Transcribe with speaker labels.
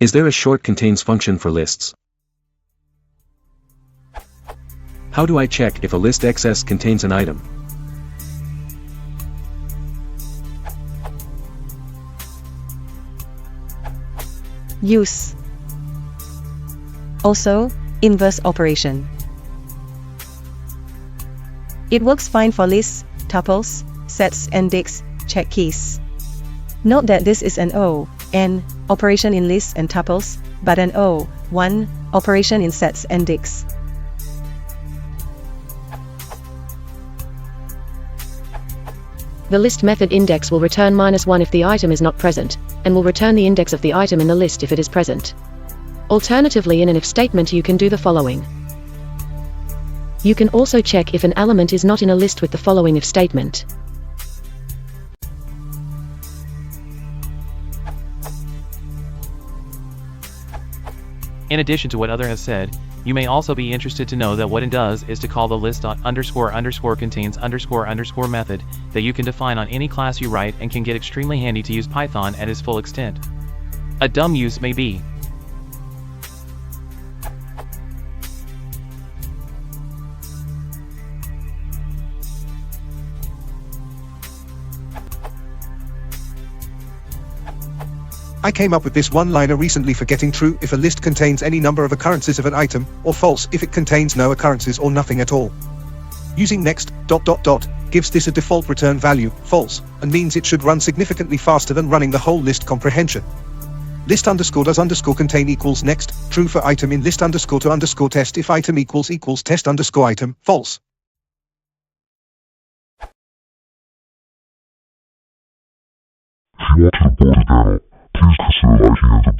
Speaker 1: Is there a short contains function for lists? How do I check if a list XS contains an item?
Speaker 2: Use. Also, inverse operation. It works fine for lists, tuples, sets and digs, check keys. Note that this is an O(n) operation in lists and tuples, but an O(1) operation in sets and digs.
Speaker 3: The list method index will return -1 if the item is not present, and will return the index of the item in the list if it is present. Alternatively, in an if statement you can do the following. You can also check if an element is not in a list with the following if statement.
Speaker 4: In addition to what other has said, you may also be interested to know that what it does is to call the list.__contains___ method that you can define on any class you write and can get extremely handy to use Python at its full extent. A dumb use may be:
Speaker 5: I came up with this one-liner recently for getting true if a list contains any number of occurrences of an item, or false if it contains no occurrences or nothing at all. Using next, ... gives this a default return value, false, and means it should run significantly faster than running the whole list comprehension. List_does_contain equals next, true for item in list_to_test if item equals test_item, false.
Speaker 6: If you want to report a demo, please consider liking the